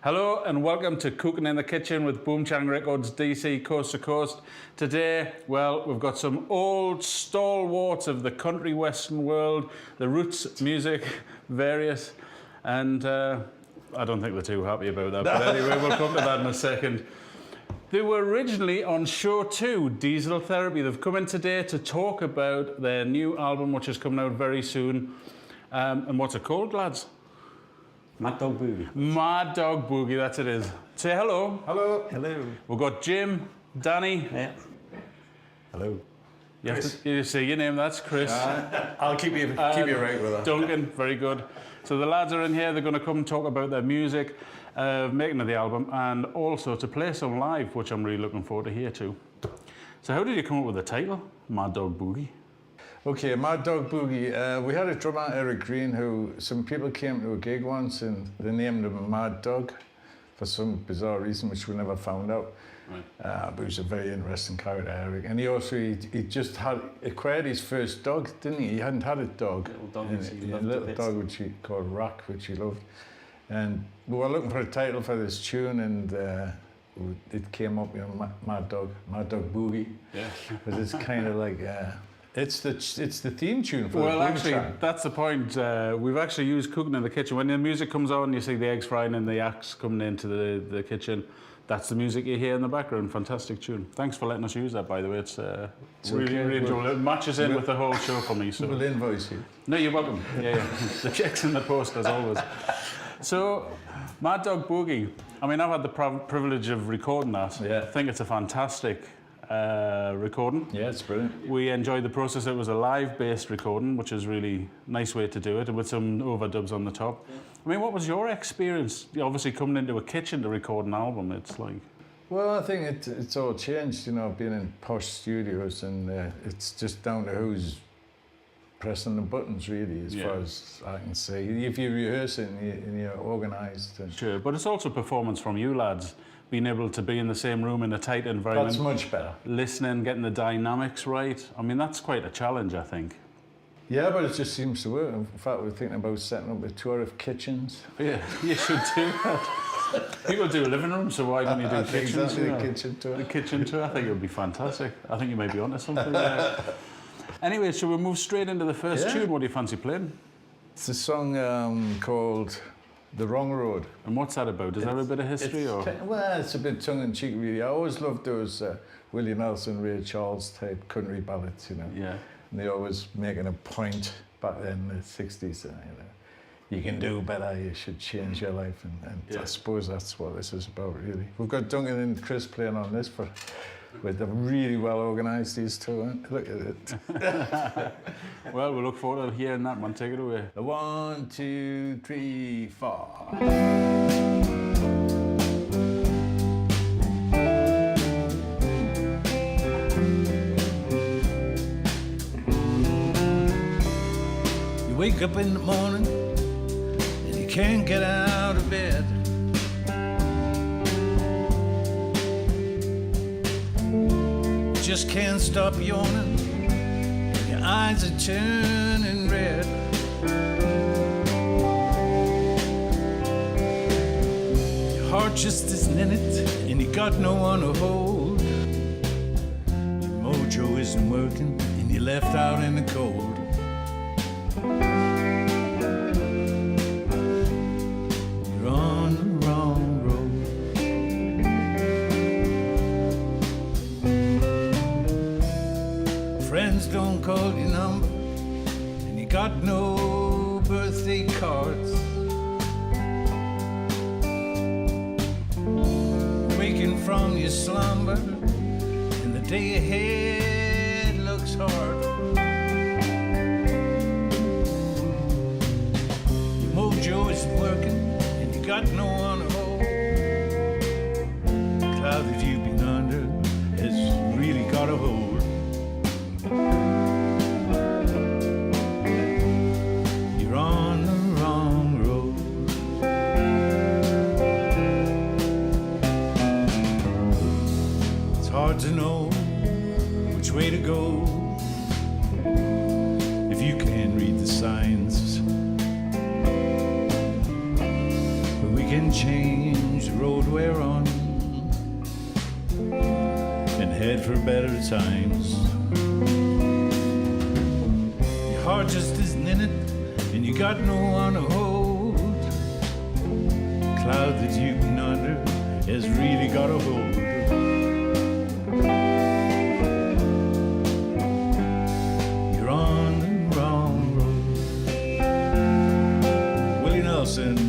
Hello and welcome to Cooking in the Kitchen with Boomchang Records DC Coast to Coast. Today, well, we've got some old stalwarts of the country western world, the roots, music, various, and I don't think they're too happy about that, but anyway, we'll come to that in a second. They were originally on show 2, Diesel Therapy. They've come in today to talk about their new album, which is coming out very soon. And what's it called, lads? Mad Dog Boogie. Mad Dog Boogie, that's it is. Say hello. Hello. Hello. We've got Jim, Danny. Yeah. Hello. You have to say your name, that's Chris. I'll keep you right with that. Duncan, very good. So the lads are in here, they're going to come and talk about their music, making of the album, and also to play some live, which I'm really looking forward to hear too. So how did you come up with the title, Mad Dog Boogie? Okay, Mad Dog Boogie. We had a drummer, Eric Green, who some people came to a gig once and they named him Mad Dog for some bizarre reason, which we never found out. Right. But he was a very interesting character, Eric. And he just had acquired his first dog, didn't he? He hadn't had a dog. A little dog which he called Rack, which he loved. And we were looking for a title for this tune, and it came up, Mad Dog Boogie. Yeah. But it's kind of like. It's the theme tune for well, the actually, track. that's the point. We've actually used Cooking in the Kitchen. When the music comes on, you see the eggs frying and the axe coming into the kitchen. That's the music you hear in the background. Fantastic tune. Thanks for letting us use that, by the way. It's really, really enjoyable. It matches in with the whole show for me. So. We'll invoice you. No, you're welcome. Yeah. The check's in the post, as always. So, Mad Dog Boogie. I mean, I've had the privilege of recording that. Yeah. I think it's a fantastic recording. Yeah, it's brilliant. We enjoyed the process. It was a live-based recording, which is really nice way to do it, with some overdubs on the top. Yeah. I mean, what was your experience? Obviously, coming into a kitchen to record an album, it's like... Well, I think it's all changed, being in posh studios, and it's just down to who's pressing the buttons, really, as far as I can say. If you're rehearsing and you're organised. Sure, but it's also performance from you lads. Being able to be in the same room in a tight environment. That's much better. Listening, getting the dynamics right. I mean, that's quite a challenge, I think. Yeah, but it just seems to work. In fact, we're thinking about setting up a tour of kitchens. Yeah, you should do that. People do a living room, so why don't you do kitchens? The kitchen tour. The kitchen tour, I think it would be fantastic. I think you may be onto something there. Anyway, shall we move straight into the first tune? What do you fancy playing? It's a song called The Wrong Road. And what's that about? Is that a bit of history? Well, it's a bit tongue-in-cheek, really. I always loved those Willie Nelson, Ray Charles type country ballads, Yeah. And they always making a point back then in the 60s, you can do better, you should change your life. And I suppose that's what this is about, really. We've got Duncan and Chris playing on this with a really well organised, these two. Look at it. Well, we look forward to hearing that one. Take it away. 1, 2, 3, 4. You wake up in the morning and you can't get out of bed. Just can't stop yawning, your eyes are turning red. Your heart just isn't in it, and you got no one to hold. Your mojo isn't working, and you're left out in the cold. You're on the wrong road. Friends don't call your number, and you got no birthday cards. Waking from your slumber, and the day ahead looks hard. Your mojo isn't working, and you got no one to hold. The cloud that you've been under has really got a hold. You're on the wrong road. It's hard to know which way to go if you can't read the signs. But we can change the road we're on and head for better times. Your heart just isn't in it, and you got no one to hold. Cloud that you've been under has really got a hold. You're on the wrong road. Willie Nelson.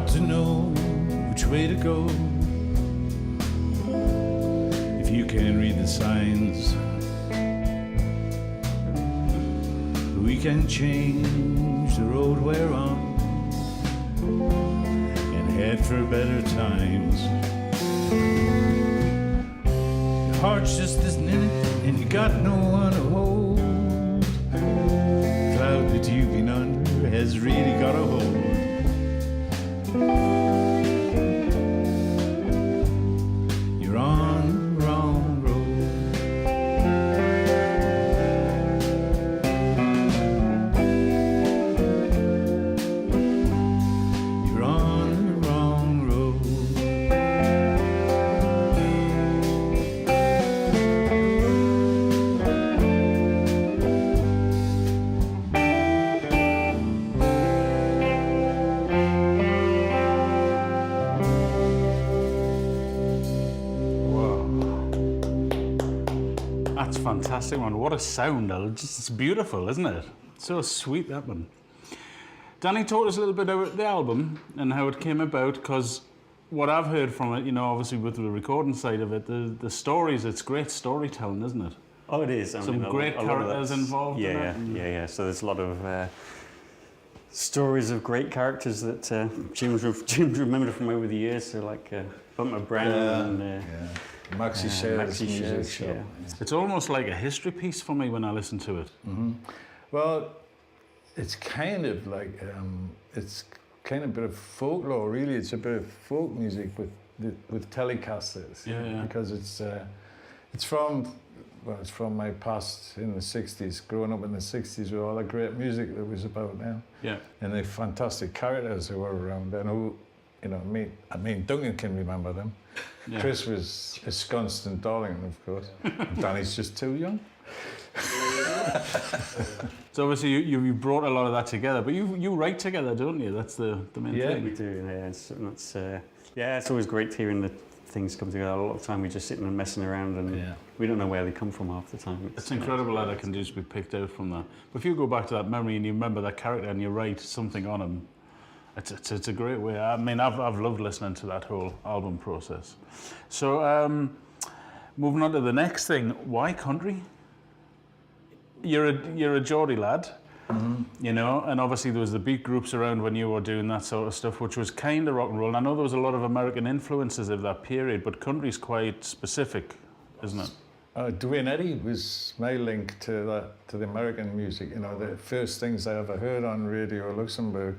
To know which way to go if you can't read the signs. We can change the road we're on and head for better times. Your heart's just isn't in it, and you got no one to hold. The cloud that you've been under has really got a hold. You're on the wrong road. You're on the wrong road. That's fantastic, man. What a sound. It's beautiful, isn't it? So sweet, that one. Danny told us a little bit about the album and how it came about, because what I've heard from it, you know, obviously with the recording side of it, the stories, it's great storytelling, isn't it? Oh, it is. Some great characters involved in it. Yeah. So there's a lot of stories of great characters that Jim's remembered from over the years. So like Bumper Brown and Maxi Shares music show. Yeah. It's almost like a history piece for me when I listen to it. Mm-hmm. Well, it's kind of like it's kind of a bit of folklore, really. It's a bit of folk music with telecasters. Yeah. Because it's from my past in the '60s, growing up in the '60s with all the great music that was about now. Yeah. And the fantastic characters who were around and who, you know, I mean, Duncan can remember them. Yeah. Chris was ensconced in Darlington, of course. Danny's just too young. So obviously you brought a lot of that together, but you write together, don't you? That's the main Yeah, thing. we do. Yeah, it's always great hearing the things come together. A lot of the time we're just sitting and messing around, and we don't know where they come from half the time. It's incredible how that can just be picked out from that. But if you go back to that memory and you remember that character and you write something on him, it's a great way. I mean, I've loved listening to that whole album process. So moving on to the next thing, why country? You're a Geordie lad, you know, and obviously there was the beat groups around when you were doing that sort of stuff, which was kind of rock and roll. And I know there was a lot of American influences of that period, but country's quite specific, isn't it? Dwayne Eddy was my link to the American music. You know, the first things I ever heard on Radio Luxembourg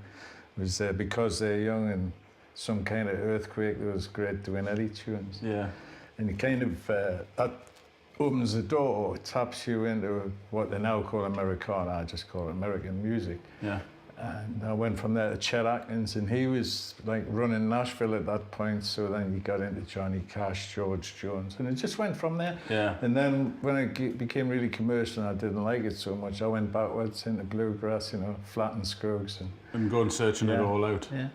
was Because They're Young and Some Kind of Earthquake. There was great Dwayne Eddy tunes. Yeah. And you kind of, that opens the door, or taps you into what they now call Americana. I just call it American music. Yeah. And I went from there to Chet Atkins, and he was like running Nashville at that point. So then you got into Johnny Cash, George Jones, and it just went from there. Yeah. And then when it became really commercial and I didn't like it so much, I went backwards into bluegrass, you know, Flat and Scruggs. And go and searching it all out. Yeah.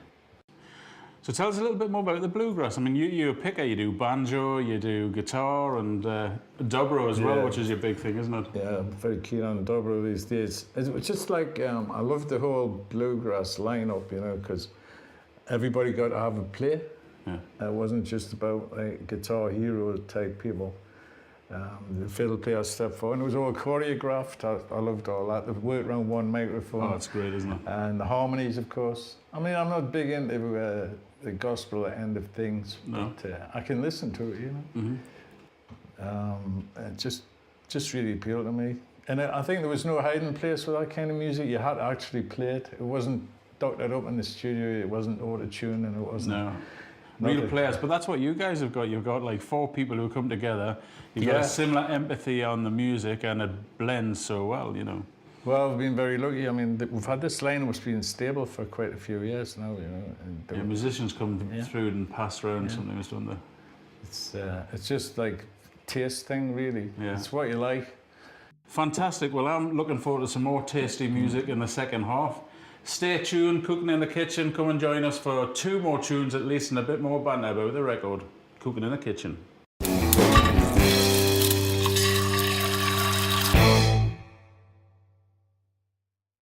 So tell us a little bit more about the bluegrass. I mean, you're a picker, you do banjo, you do guitar, and dobro as well, which is your big thing, isn't it? Yeah, I'm very keen on dobro these days. It's just like, I love the whole bluegrass lineup, you know, because everybody got to have a play. Yeah. It wasn't just about like guitar hero type people. The fiddle player stepped forward, and it was all choreographed. I loved all that. The work around one microphone. Oh, that's great, isn't it? And the harmonies, of course. I mean, I'm not big into the gospel end of things, No. but I can listen to it, you know. It just really appealed to me. And I think there was no hiding place for that kind of music. You had to actually play it. It wasn't doctored up in the studio. It wasn't auto-tuned, and it wasn't... No. Real players, but that's what you guys have got. You've got like 4 people who come together. You've got a similar empathy on the music, and it blends so well, you know. Well, I've been very lucky. I mean, we've had this line that's been stable for quite a few years now, you know. And Musicians come through and pass around something, don't they? It's just like taste thing, really. Yeah. It's what you like. Fantastic. Well, I'm looking forward to some more tasty music in the second half. Stay tuned, Cooking in the Kitchen. Come and join us for 2 more tunes at least, and a bit more banter about the record. Cooking in the Kitchen.